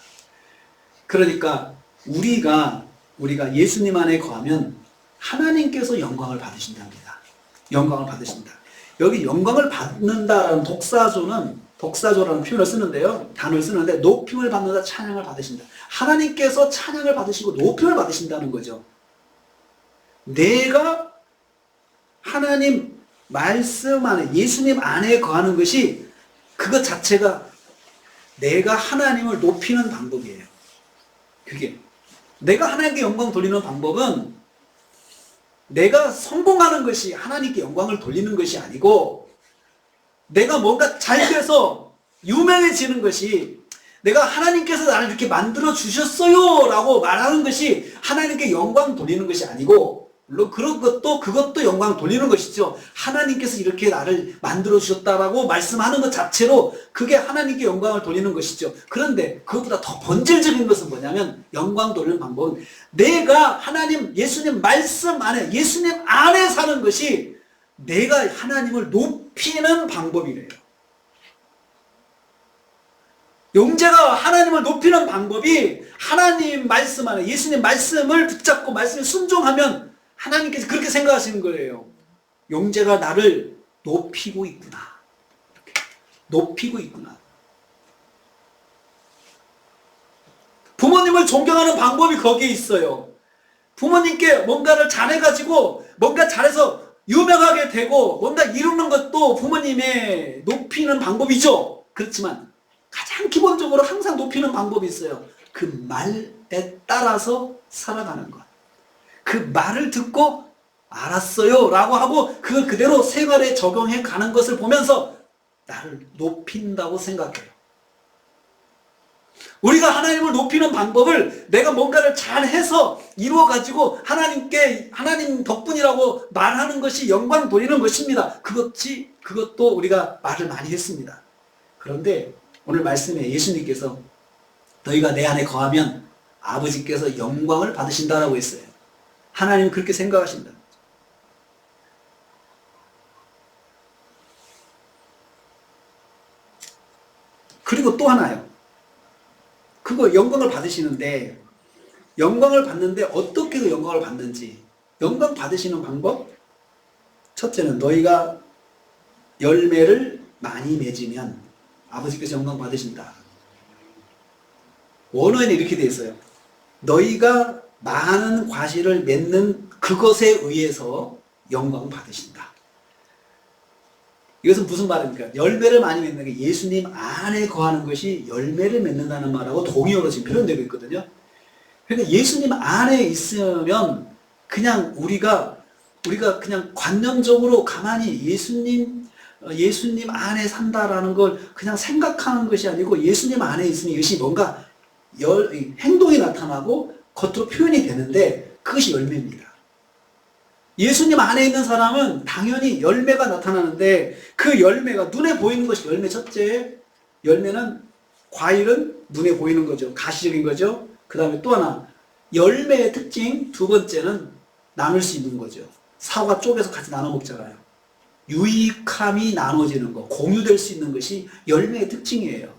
그러니까 우리가 예수님 안에 거하면 하나님께서 영광을 받으신답니다. 영광을 받으신다. 여기 영광을 받는다라는 독사조라는 표현을 쓰는데요. 단어를 쓰는데 높임을 받는다, 찬양을 받으신다. 하나님께서 찬양을 받으시고 높임을 받으신다는 거죠. 내가 하나님 말씀 안에, 예수님 안에 거하는 것이 그것 자체가 내가 하나님을 높이는 방법이에요. 그게 내가 하나님께 영광 돌리는 방법은 내가 성공하는 것이 하나님께 영광을 돌리는 것이 아니고 내가 뭔가 잘 돼서 유명해지는 것이 내가 하나님께서 나를 이렇게 만들어 주셨어요 라고 말하는 것이 하나님께 영광 돌리는 것이 아니고, 물론 그것도 영광 돌리는 것이죠. 하나님께서 이렇게 나를 만들어 주셨다라고 말씀하는 것 자체로 그게 하나님께 영광을 돌리는 것이죠. 그런데 그것보다 더 본질적인 것은 뭐냐면, 영광 돌리는 방법은 내가 하나님, 예수님 말씀 안에, 예수님 안에 사는 것이 내가 하나님을 높이는 방법이래요. 영재가 하나님을 높이는 방법이 하나님 말씀 안에, 예수님 말씀을 붙잡고 말씀에 순종하면 하나님께서 그렇게 생각하시는 거예요. 영재가 나를 높이고 있구나. 높이고 있구나. 부모님을 존경하는 방법이 거기에 있어요. 부모님께 뭔가를 잘해가지고 뭔가 잘해서 유명하게 되고 뭔가 이루는 것도 부모님의 높이는 방법이죠. 그렇지만 가장 기본적으로 항상 높이는 방법이 있어요. 그 말에 따라서 살아가는 것. 그 말을 듣고 알았어요 라고 하고 그걸 그대로 생활에 적용해 가는 것을 보면서 나를 높인다고 생각해요. 우리가 하나님을 높이는 방법을 내가 뭔가를 잘해서 이루어가지고 하나님 덕분이라고 말하는 것이 영광 돌리는 것입니다. 그것도 우리가 말을 많이 했습니다. 그런데 오늘 말씀에 예수님께서 너희가 내 안에 거하면 아버지께서 영광을 받으신다라고 했어요. 하나님은 그렇게 생각하신다. 그리고 또 하나요. 그거 영광을 받으시는데, 영광을 받는데 어떻게 그 영광을 받는지, 영광 받으시는 방법? 첫째는 너희가 열매를 많이 맺으면 아버지께서 영광 받으신다. 원어에는 이렇게 되어 있어요. 너희가 많은 과실을 맺는 그것에 의해서 영광 받으신다. 이것은 무슨 말입니까? 열매를 많이 맺는 게 예수님 안에 거하는 것이 열매를 맺는다는 말하고 동의어로 지금 표현되고 있거든요. 그러니까 예수님 안에 있으면 그냥 우리가 그냥 관념적으로 가만히 예수님 안에 산다라는 걸 그냥 생각하는 것이 아니고, 예수님 안에 있으면 이것이 뭔가 행동이 나타나고 겉으로 표현이 되는데 그것이 열매입니다. 예수님 안에 있는 사람은 당연히 열매가 나타나는데 그 열매가 눈에 보이는 것이 열매. 첫째, 열매는, 과일은 눈에 보이는 거죠. 가시적인 거죠. 그 다음에 또 하나, 열매의 특징 두 번째는 나눌 수 있는 거죠. 사과 쪼개서 같이 나눠 먹잖아요. 유익함이 나눠지는 거, 공유될 수 있는 것이 열매의 특징이에요.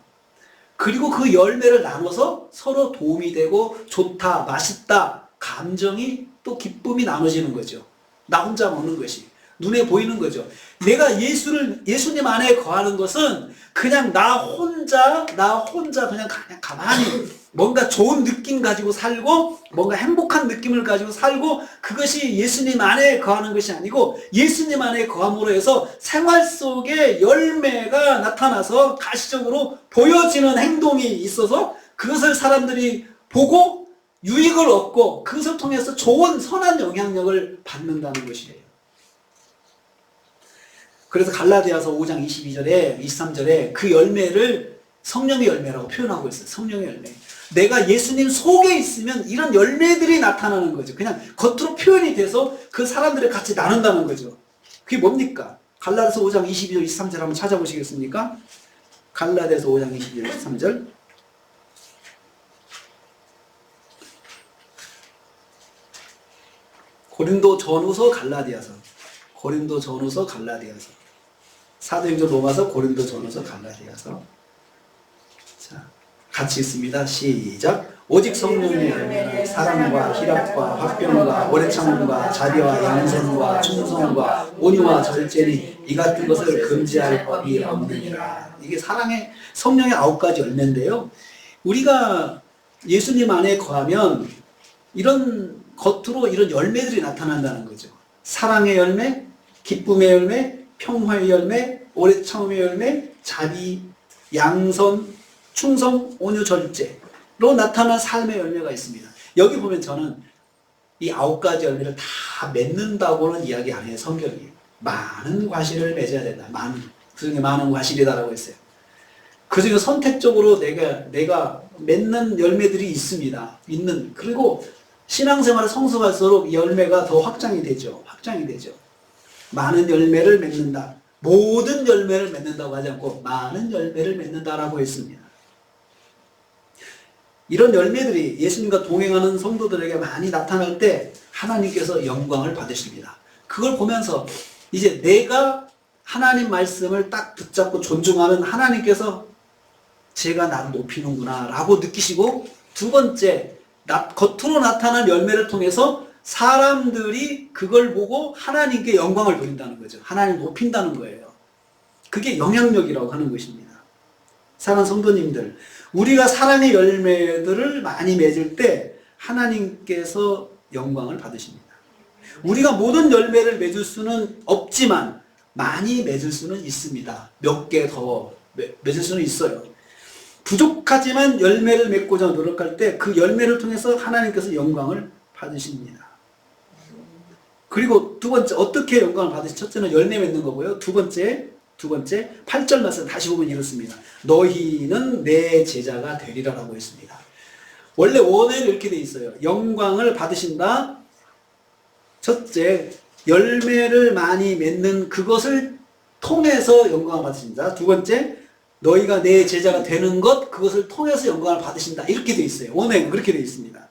그리고 그 열매를 나눠서 서로 도움이 되고 좋다, 맛있다, 감정이 또 기쁨이 나눠지는 거죠. 나 혼자 먹는 것이 눈에 보이는 거죠. 내가 예수님 안에 거하는 것은 그냥 나 혼자 그냥 가만히 뭔가 좋은 느낌 가지고 살고 뭔가 행복한 느낌을 가지고 살고 그것이 예수님 안에 거하는 것이 아니고 예수님 안에 거함으로 해서 생활 속에 열매가 나타나서 가시적으로 보여지는 행동이 있어서 그것을 사람들이 보고 유익을 얻고 그것을 통해서 좋은 선한 영향력을 받는다는 것이에요. 그래서 갈라디아서 5장 22절에 23절에 그 열매를 성령의 열매라고 표현하고 있어요. 성령의 열매. 내가 예수님 속에 있으면 이런 열매들이 나타나는 거죠. 그냥 겉으로 표현이 돼서 그 사람들이 같이 나눈다는 거죠. 그게 뭡니까? 갈라디아서 5장 22절 23절 한번 찾아보시겠습니까? 갈라디아서 5장 22절 23절. 고린도 전후서 갈라디아서. 고린도 전후서 갈라디아서. 사도행전 로마서 고린도 전후서 갈라디아서. 자, 같이 있습니다. 시작. 오직 성령의 열매는 사랑과 희락과 화평과 오래 참음과 자비와 양선과 충성과 온유와 절제니 이 같은 것을 금지할 법이 없느니라. 이게 사랑의 성령의 9가지 열매인데요. 우리가 예수님 안에 거하면 이런 겉으로 이런 열매들이 나타난다는 거죠. 사랑의 열매, 기쁨의 열매, 평화의 열매, 오래 참음의 열매, 자비, 양선, 충성, 온유, 절제로 나타난 삶의 열매가 있습니다. 여기 보면 저는 이 9가지 열매를 다 맺는다고는 이야기 안 해요. 성경이. 많은 과실을 맺어야 된다. 그 중에 많은 과실이다라고 했어요. 그 중에 선택적으로 내가 맺는 열매들이 있습니다. 그리고 신앙생활을 성숙할수록 열매가 더 확장이 되죠. 많은 열매를 맺는다. 모든 열매를 맺는다고 하지 않고 많은 열매를 맺는다라고 했습니다. 이런 열매들이 예수님과 동행하는 성도들에게 많이 나타날 때 하나님께서 영광을 받으십니다. 그걸 보면서 이제 내가 하나님 말씀을 딱 붙잡고 존중하면 하나님께서 제가 나를 높이는구나 라고 느끼시고, 두 번째, 겉으로 나타난 열매를 통해서 사람들이 그걸 보고 하나님께 영광을 돌린다는 거죠. 하나님 높인다는 거예요. 그게 영향력이라고 하는 것입니다. 사랑하는 성도님들, 우리가 사랑의 열매들을 많이 맺을 때 하나님께서 영광을 받으십니다. 우리가 모든 열매를 맺을 수는 없지만 많이 맺을 수는 있습니다. 몇 개 더 맺을 수는 있어요. 부족하지만 열매를 맺고자 노력할 때 그 열매를 통해서 하나님께서 영광을 받으십니다. 그리고 두 번째, 어떻게 영광을 받으시? 첫째는 열매 맺는 거고요. 두 번째 8절 말씀 다시 보면 이렇습니다. 너희는 내 제자가 되리라라고 했습니다. 원래 원어에는 이렇게 돼 있어요. 영광을 받으신다. 첫째, 열매를 많이 맺는 그것을 통해서 영광을 받으신다. 두 번째, 너희가 내 제자가 되는 것, 그것을 통해서 영광을 받으신다. 이렇게 돼 있어요. 원어에는 그렇게 돼 있습니다.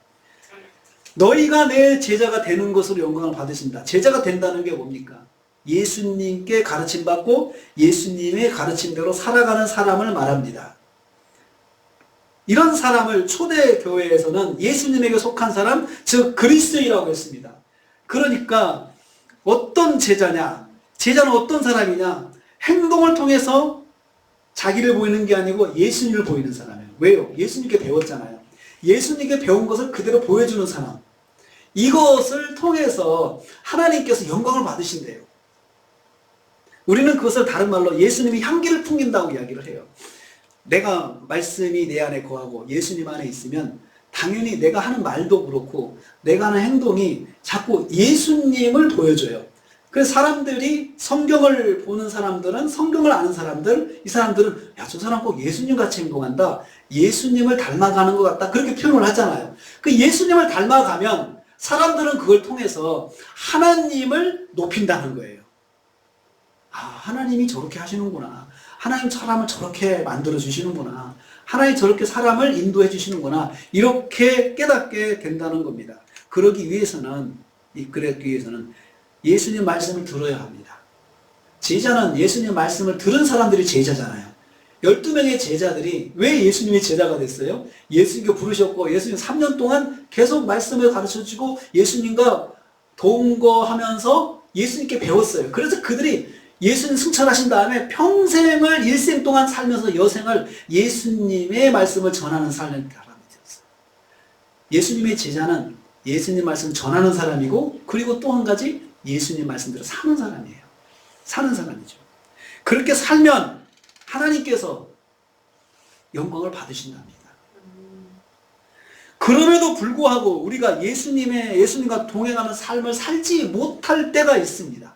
너희가 내 제자가 되는 것으로 영광을 받으신다. 제자가 된다는 게 뭡니까? 예수님께 가르침받고 예수님의 가르침대로 살아가는 사람을 말합니다. 이런 사람을 초대교회에서는 예수님에게 속한 사람, 즉 그리스도인이라고 했습니다. 그러니까 어떤 제자냐? 제자는 어떤 사람이냐? 행동을 통해서 자기를 보이는 게 아니고 예수님을 보이는 사람이에요. 왜요? 예수님께 배웠잖아요. 예수님께 배운 것을 그대로 보여주는 사람. 이것을 통해서 하나님께서 영광을 받으신대요. 우리는 그것을 다른 말로 예수님이 향기를 풍긴다고 이야기를 해요. 내가 말씀이 내 안에 거하고 예수님 안에 있으면 당연히 내가 하는 말도 그렇고 내가 하는 행동이 자꾸 예수님을 보여줘요. 그래서 사람들이 성경을 보는 사람들은, 성경을 아는 사람들, 이 사람들은 야, 저 사람 꼭 예수님 같이 행동한다. 예수님을 닮아가는 것 같다. 그렇게 표현을 하잖아요. 그 예수님을 닮아가면 사람들은 그걸 통해서 하나님을 높인다는 거예요. 아, 하나님이 저렇게 하시는구나. 하나님 사람을 저렇게 만들어 주시는구나. 하나님 저렇게 사람을 인도해 주시는구나. 이렇게 깨닫게 된다는 겁니다. 그러기 위해서는 예수님 말씀을 들어야 합니다. 제자는 예수님 말씀을 들은 사람들이 제자잖아요. 12명의 제자들이 왜 예수님의 제자가 됐어요? 예수님께 부르셨고 예수님 3년 동안 계속 말씀을 가르쳐주고 예수님과 동거하면서 예수님께 배웠어요. 그래서 그들이 예수님 승천하신 다음에 평생을 일생 동안 살면서 여생을 예수님의 말씀을 전하는 삶을 사람이 되었어요. 예수님의 제자는 예수님 말씀 전하는 사람이고, 그리고 또 한 가지 예수님 말씀대로 사는 사람이에요. 사는 사람이죠. 그렇게 살면 하나님께서 영광을 받으신답니다. 그럼에도 불구하고 우리가 예수님과 동행하는 삶을 살지 못할 때가 있습니다.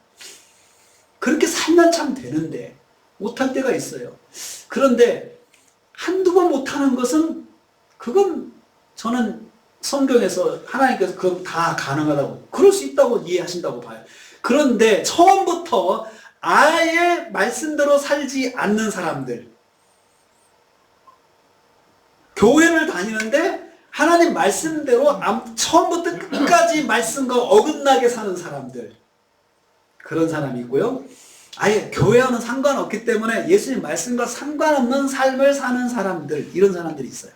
그렇게 살면 참 되는데 못할 때가 있어요. 그런데 한두 번 못하는 것은, 그건 저는 성경에서 하나님께서 그건 다 가능하다고, 그럴 수 있다고 이해하신다고 봐요. 그런데 처음부터 아예 말씀대로 살지 않는 사람들, 교회를 다니는데 하나님 말씀대로 처음부터 끝까지 말씀과 어긋나게 사는 사람들, 그런 사람이 있고요. 아예 교회와는 상관없기 때문에 예수님 말씀과 상관없는 삶을 사는 사람들, 이런 사람들이 있어요.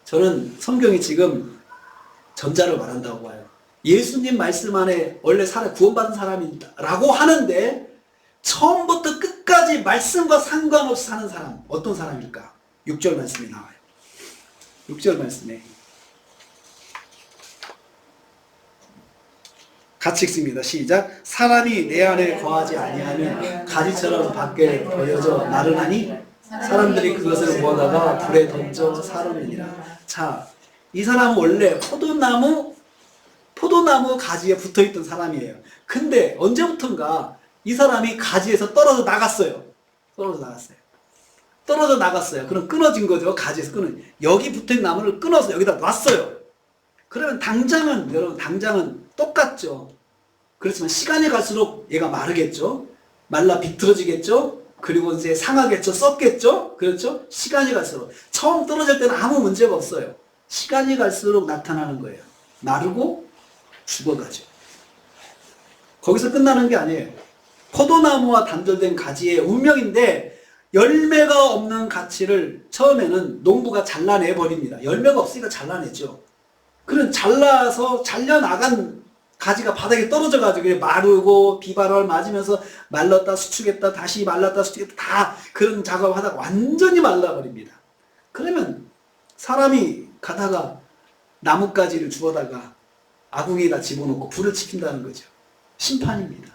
저는 성경이 지금 전자를 말한다고 봐요. 예수님 말씀 안에 원래 구원받은 사람이라고 하는데 처음부터 끝까지 말씀과 상관없이 사는 사람, 어떤 사람일까? 6절 말씀에 나와요. 6절 말씀에 같이 읽습니다. 시작. 사람이 내 안에 거하지 아니하면 가지처럼 밖에 버려져 나르나니 사람들이 그것을 모아다가 불에 던져 사르느니라. 자, 이 사람은 원래 포도나무 가지에 붙어있던 사람이에요. 근데 언제부턴가 이 사람이 가지에서 떨어져 나갔어요. 떨어져 나갔어요. 그럼 끊어진 거죠. 가지에서 여기 붙어있는 나무를 끊어서 여기다 놨어요. 그러면 당장은 똑같죠. 그렇지만 시간이 갈수록 얘가 마르겠죠. 말라 비틀어지겠죠. 그리고 이제 상하겠죠. 썩겠죠. 그렇죠? 시간이 갈수록. 처음 떨어질 때는 아무 문제가 없어요. 시간이 갈수록 나타나는 거예요. 마르고 죽어가죠. 거기서 끝나는 게 아니에요. 포도나무와 단절된 가지의 운명인데, 열매가 없는 가지를 처음에는 농부가 잘라내버립니다. 열매가 없으니까 잘라내죠. 그런 잘려나간 가지가 바닥에 떨어져가지고 마르고 비바람을 맞으면서 말랐다 수축했다 다시 말랐다 수축했다 다 그런 작업을 하다가 완전히 말라버립니다. 그러면 사람이 가다가 나뭇가지를 주워다가 아궁이에다 집어넣고 불을 지핀다는 거죠. 심판입니다.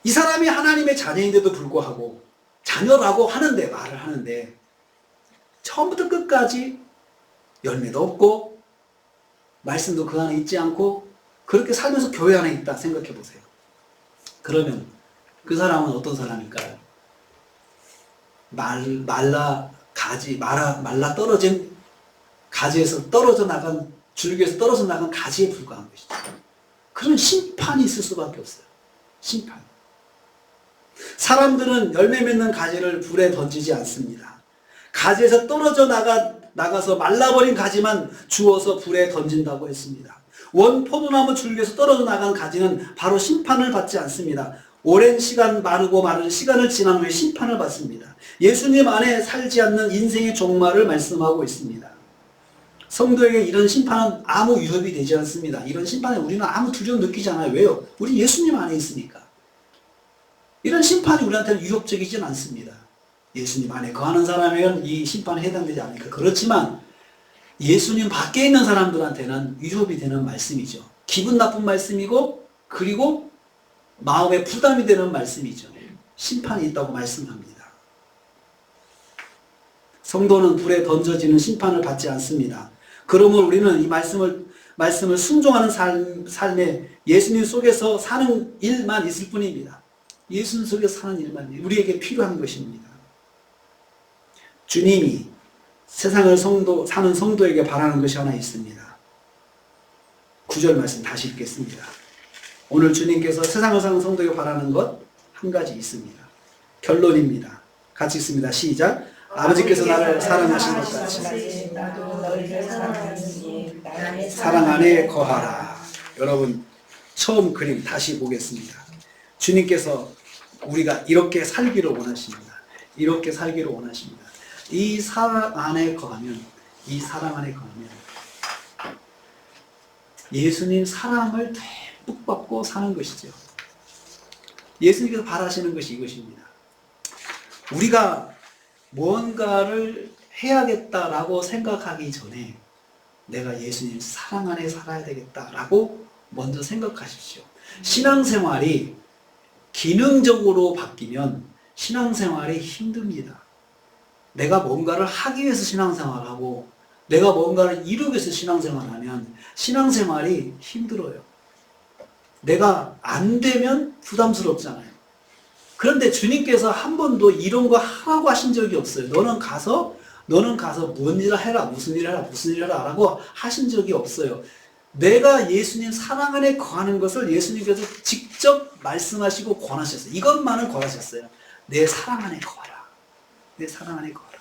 이 사람이 하나님의 자녀인데도 불구하고, 자녀라고 하는데, 말을 하는데 처음부터 끝까지 열매도 없고 말씀도 그 안에 있지 않고 그렇게 살면서 교회 안에 있다 생각해 보세요. 그러면 그 사람은 어떤 사람일까요? 말라 떨어진 가지에서 떨어져 나간, 줄기에서 떨어져 나간 가지에 불과한 것이죠. 그런 심판이 있을 수밖에 없어요. 심판. 사람들은 열매 맺는 가지를 불에 던지지 않습니다. 가지에서 떨어져 나가서 말라버린 가지만 주워서 불에 던진다고 했습니다. 원 포도나무 줄기에서 떨어져 나간 가지는 바로 심판을 받지 않습니다. 오랜 시간 마르고 마른 시간을 지난 후에 심판을 받습니다. 예수님 안에 살지 않는 인생의 종말을 말씀하고 있습니다. 성도에게 이런 심판은 아무 위협이 되지 않습니다. 이런 심판에 우리는 아무 두려움 느끼지 않아요. 왜요? 우리 예수님 안에 있으니까. 이런 심판이 우리한테는 위협적이진 않습니다. 예수님 안에 거하는 사람에게는 이 심판에 해당되지 않으니까. 그렇지만 예수님 밖에 있는 사람들한테는 위협이 되는 말씀이죠. 기분 나쁜 말씀이고, 그리고 마음에 부담이 되는 말씀이죠. 심판이 있다고 말씀합니다. 성도는 불에 던져지는 심판을 받지 않습니다. 그러면 우리는 이 말씀을 순종하는 삶에 예수님 속에서 사는 일만 있을 뿐입니다. 예수님 속에서 사는 일만 우리에게 필요한 것입니다. 주님이 세상을 사는 성도에게 바라는 것이 하나 있습니다. 9절 말씀 다시 읽겠습니다. 오늘 주님께서 세상을 사는 성도에게 바라는 것 한 가지 있습니다. 결론입니다. 같이 읽습니다. 시작. 아버지께서 나를 사랑하신 것 같이 사랑 안에 거하라. 여러분, 처음 그림 다시 보겠습니다. 주님께서 우리가 이렇게 살기를 원하십니다. 이렇게 살기를 원하십니다. 이 사랑 안에 거하면 예수님 사랑을 듬뿍 받고 사는 것이죠. 예수님께서 바라시는 것이 이것입니다. 우리가 무언가를 해야겠다라고 생각하기 전에 내가 예수님 사랑 안에 살아야 되겠다라고 먼저 생각하십시오. 신앙생활이 기능적으로 바뀌면 신앙생활이 힘듭니다. 내가 뭔가를 하기 위해서 신앙생활하고 내가 뭔가를 이루기 위해서 신앙생활하면 신앙생활이 힘들어요. 내가 안 되면 부담스럽잖아요. 그런데 주님께서 한 번도 이런 거 하라고 하신 적이 없어요. 너는 가서 무슨 일을 해라, 무슨 일을 해라, 무슨 일을 해라 라고 하신 적이 없어요. 내가 예수님 사랑 안에 거하는 것을 예수님께서 직접 말씀하시고 권하셨어요. 이것만을 권하셨어요. 내 사랑 안에 거하라. 내 사랑 안에 거하라.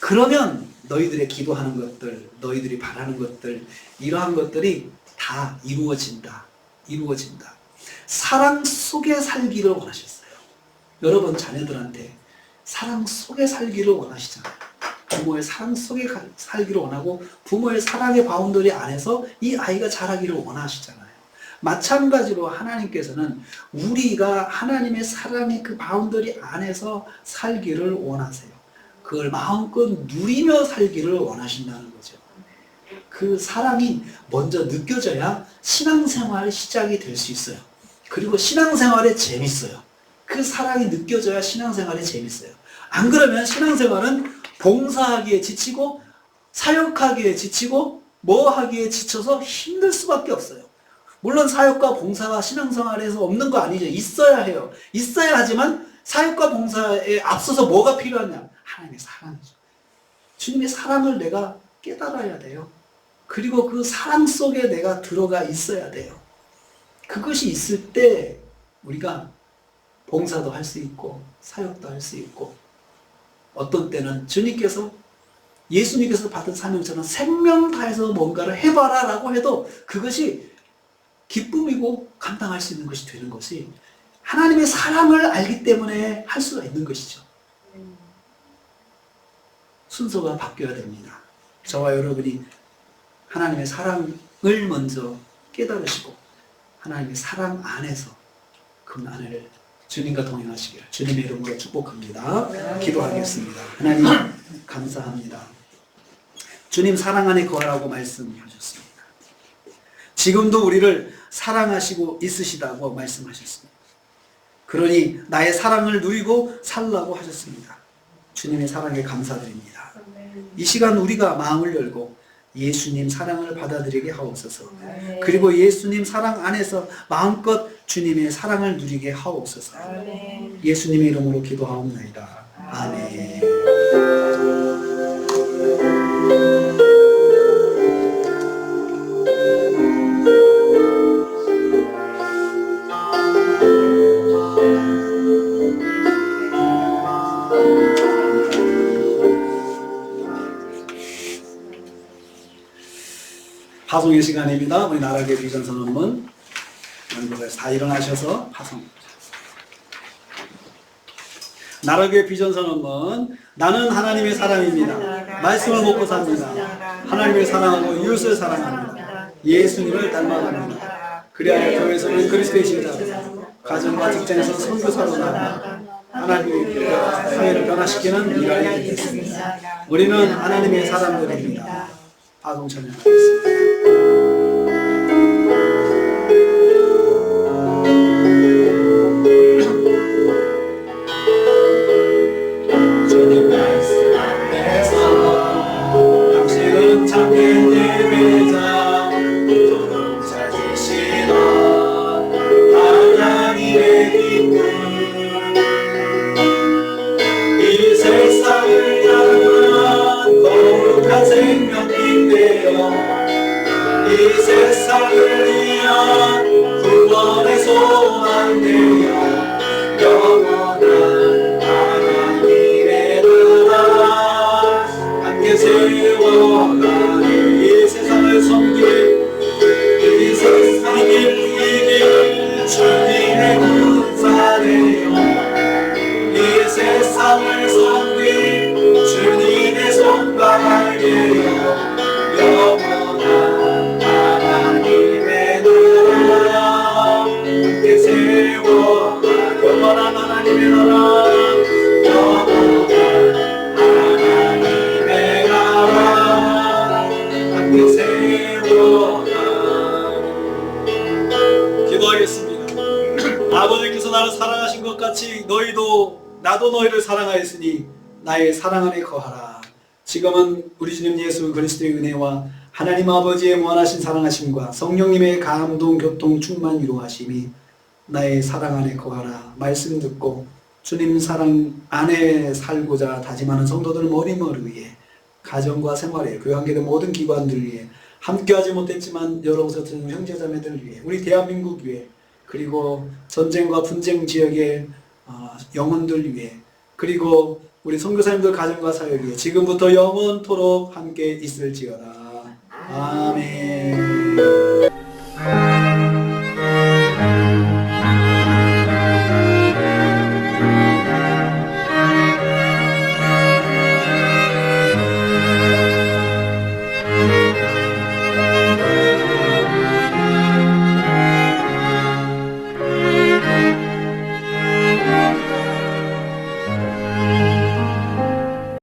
그러면 너희들의 기도하는 것들, 너희들이 바라는 것들, 이러한 것들이 다 이루어진다. 이루어진다. 사랑 속에 살기를 원하셨어요. 여러분 자녀들한테 사랑 속에 살기를 원하시잖아요. 부모의 사랑 속에 살기를 원하고 부모의 사랑의 바운더리 안에서 이 아이가 자라기를 원하시잖아요. 마찬가지로 하나님께서는 우리가 하나님의 사랑의 그 바운더리 안에서 살기를 원하세요. 그걸 마음껏 누리며 살기를 원하신다는 거죠. 그 사랑이 먼저 느껴져야 신앙생활의 시작이 될 수 있어요. 그리고 신앙생활에 재밌어요. 그 사랑이 느껴져야 신앙생활이 재밌어요. 안 그러면 신앙생활은 봉사하기에 지치고 사역하기에 지치고 뭐 하기에 지쳐서 힘들 수밖에 없어요. 물론 사역과 봉사가 신앙생활에서 없는 거 아니죠. 있어야 해요. 있어야 하지만 사역과 봉사에 앞서서 뭐가 필요하냐? 하나님의 사랑이죠. 주님의 사랑을 내가 깨달아야 돼요. 그리고 그 사랑 속에 내가 들어가 있어야 돼요. 그것이 있을 때 우리가 봉사도 할 수 있고 사역도 할 수 있고 어떤 때는 예수님께서 받은 사명처럼 생명 다해서 뭔가를 해봐라 라고 해도 그것이 기쁨이고 감당할 수 있는 것이 되는 것이 하나님의 사랑을 알기 때문에 할 수가 있는 것이죠. 순서가 바뀌어야 됩니다. 저와 여러분이 하나님의 사랑을 먼저 깨달으시고 하나님의 사랑 안에서 금나날을 주님과 동행하시기를 주님의 이름으로 축복합니다. 기도하겠습니다. 하나님 감사합니다. 주님 사랑 안에 거하라고 말씀하셨습니다. 지금도 우리를 사랑하시고 있으시다고 말씀하셨습니다. 그러니 나의 사랑을 누리고 살라고 하셨습니다. 주님의 사랑에 감사드립니다. 이 시간 우리가 마음을 열고 예수님 사랑을 받아들이게 하옵소서. 그리고 예수님 사랑 안에서 마음껏 주님의 사랑을 누리게 하옵소서. 예수님의 이름으로 기도하옵나이다. 아멘. 파송의 시간입니다. 우리 나라교회 비전선언문 연구에서 다 일어나셔서 파송. 나라교회 비전선언문 나는 하나님의 사람입니다. 말씀을 먹고 삽니다. 하나님을 사랑하고 이웃을 사랑합니다. 예수님을 닮아갑니다. 그리하여 교회에서는 그리스도의 신자로 가정과 직장에서 선교사로 나아가 하나님의 교회와 사회를 변화시키는 일을 되겠습니다. 우리는 하나님의 사람들입니다. 파송 찬양하겠습니다. 세상을 향한 거룩한 생명이 되어 나도 너희를 사랑하였으니 나의 사랑 안에 거하라. 지금은 우리 주님 예수 그리스도의 은혜와 하나님 아버지의 무한하신 사랑하심과 성령님의 감동, 교통, 충만, 위로하심이 나의 사랑 안에 거하라 말씀 듣고 주님 사랑 안에 살고자 다짐하는 성도들 모임을 위해 가정과 생활에 교회관계된 모든 기관들 위해 함께하지 못했지만 여러 곳에서 듣는 형제자매들 위해 우리 대한민국 위해 그리고 전쟁과 분쟁 지역의 영혼들 위해 그리고 우리 선교사님들 가정과 사역 위해 지금부터 영원토록 함께 있을지어다. 아멘.